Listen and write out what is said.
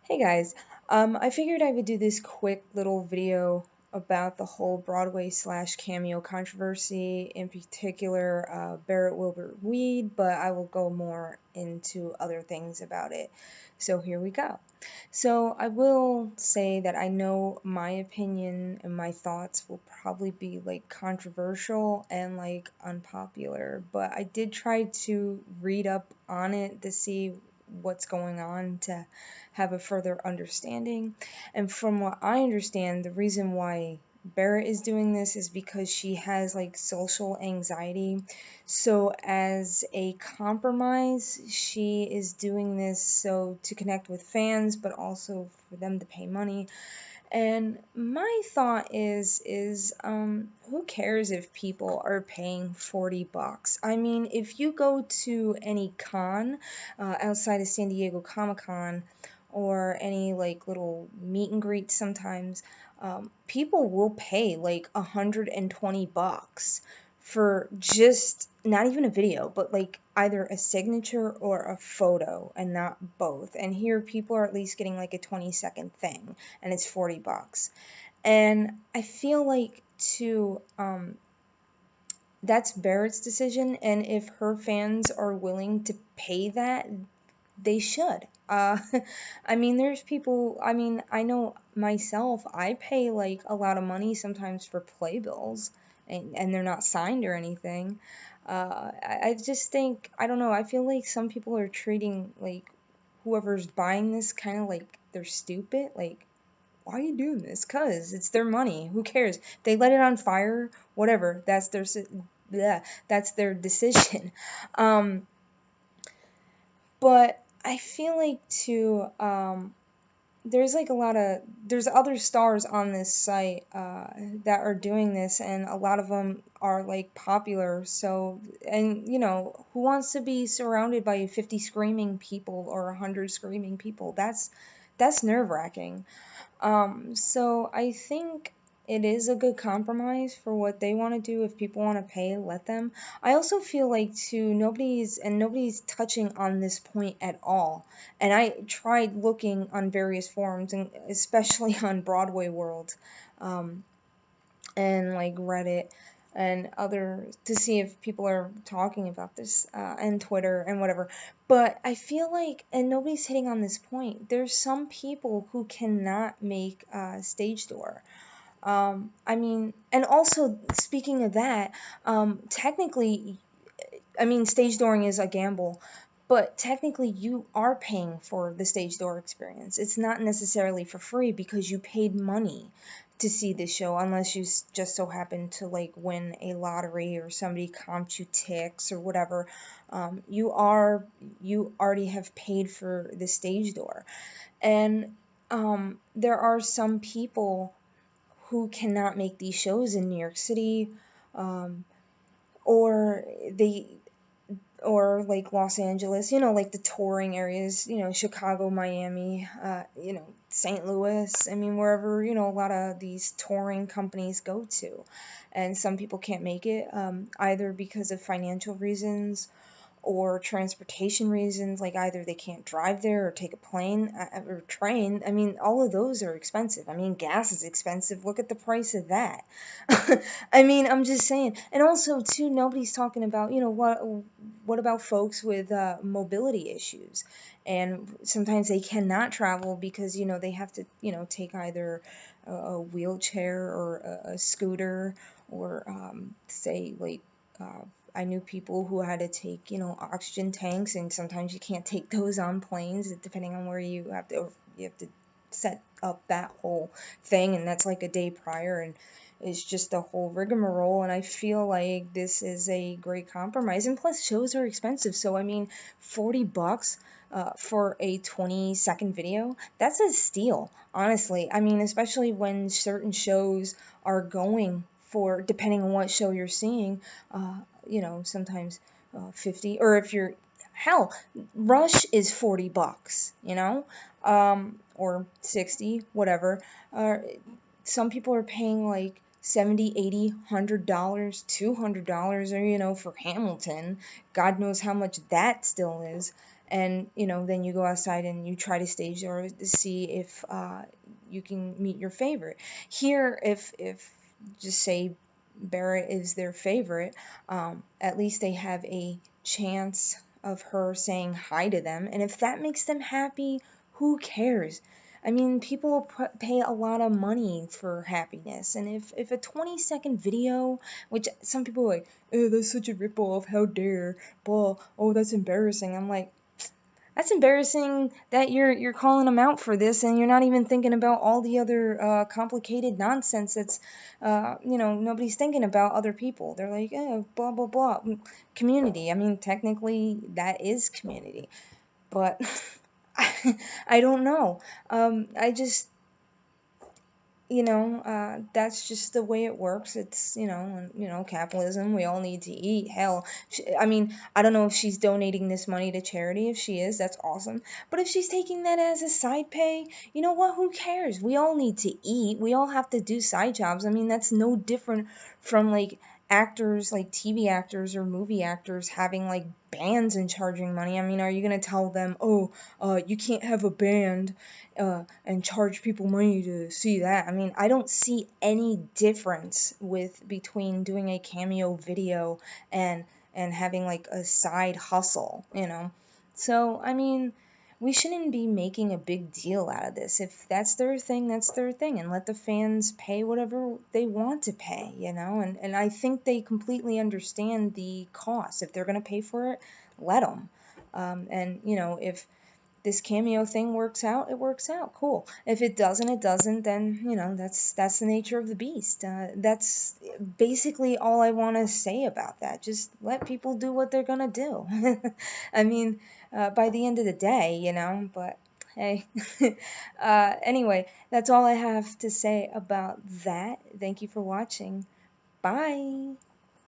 Hey guys, I figured I would do this quick little video about the whole Broadway slash Cameo controversy, in particular Barrett Wilbur Weed, but I will go more into other things about it. So here we go. So I will say that I know my opinion and my thoughts will probably be like controversial and like unpopular, but I did try to read up on it to see what's going on to have a further understanding. And from what I understand, the reason why Barrett is doing this is because she has like social anxiety. So as a compromise, she is doing this so to connect with fans, but also for them to pay money. And my thought is who cares if people are paying $40? I mean, if you go to any con outside of San Diego Comic-Con or any like little meet and greet sometimes, people will pay like $120 for just not even a video, but like either a signature or a photo and not both. And here people are at least getting like a 20-second thing and it's $40. And I feel like too, that's Barrett's decision, and if her fans are willing to pay that, they should. I mean, there's people, I mean, I know myself, I pay like a lot of money sometimes for playbills, and they're not signed or anything. I just think, I don't know, I feel like some people are treating like whoever's buying this kind of like they're stupid. Like, why are you doing this? Cause it's their money. Who cares? They let it on fire, whatever. Yeah, that's their decision. Um, but I feel like too, there's like a lot of there's other stars on this site that are doing this, and a lot of them are like popular. So, and you know, who wants to be surrounded by 50 screaming people or 100 screaming people? That's nerve-wracking. So I think it is a good compromise for what they want to do. If people want to pay, let them. I also feel like too, nobody's touching on this point at all. And I tried looking on various forums, and especially on Broadway World, um, and like Reddit and other, to see if people are talking about this, and Twitter and whatever. But I feel like, and nobody's hitting on this point, there's some people who cannot make stage door. I mean, and also speaking of that, technically, I mean, stage dooring is a gamble, but technically you are paying for the stage door experience. It's not necessarily for free because you paid money to see the show, unless you just so happen to like win a lottery or somebody comped you ticks or whatever. You already have paid for the stage door, and there are some people who cannot make these shows in New York City, um, or they or like Los Angeles, you know, like the touring areas, you know, Chicago, Miami, you know, St. Louis. I mean, wherever, you know, a lot of these touring companies go to. And some people can't make it, either because of financial reasons or transportation reasons, like either they can't drive there or take a plane, or train. I mean, all of those are expensive. I mean, gas is expensive. Look at the price of that. I mean, I'm just saying. And also, too, nobody's talking about, you know, what about folks with mobility issues? And sometimes they cannot travel because, you know, they have to, you know, take either a wheelchair or a scooter, or say like, I knew people who had to take, you know, oxygen tanks, and sometimes you can't take those on planes, depending on where you have to set up that whole thing, and that's like a day prior, and it's just a whole rigmarole. And I feel like this is a great compromise, and plus shows are expensive, so I mean, $40 for a 20-second video, that's a steal, honestly. I mean, especially when certain shows are going for, depending on what show you're seeing, you know, sometimes 50, or if you're, hell, Rush is $40, you know, or 60, whatever. Some people are paying like 70, 80, $100, $200, or, you know, for Hamilton, God knows how much that still is. and then you go outside and you try to stage door to see if you can meet your favorite. Here, if just say Barrett is their favorite, at least they have a chance of her saying hi to them, and if that makes them happy, who cares? I mean, people pay a lot of money for happiness, and if a 20-second video, which some people are like, oh, that's such a ripoff, how dare, blah, oh, that's embarrassing. I'm like, that's embarrassing that you're calling them out for this, and you're not even thinking about all the other complicated nonsense that's nobody's thinking about other people. They're like, oh, blah blah blah. Community. I mean, technically that is community, but I don't know. I just that's just the way it works. It's capitalism. We all need to eat. Hell, I mean, I don't know if she's donating this money to charity. If she is, that's awesome. But if she's taking that as a side pay, you know what, who cares? We all need to eat. We all have to do side jobs. I mean, that's no different from like actors, like TV actors or movie actors having like bands and charging money. I mean, are you gonna tell them, oh, you can't have a band and charge people money to see that? I mean, I don't see any difference with between doing a Cameo video and having like a side hustle. So, I mean, we shouldn't be making a big deal out of this. If that's their thing, that's their thing, and let the fans pay whatever they want to pay. And I think they completely understand the cost. If they're going to pay for it, let them. And, if this Cameo thing works out, it works out. Cool. If it doesn't, it doesn't. Then that's the nature of the beast. That's basically all I want to say about that. Just let people do what they're gonna do. I mean, by the end of the day. But hey, anyway, that's all I have to say about that. Thank you for watching. Bye.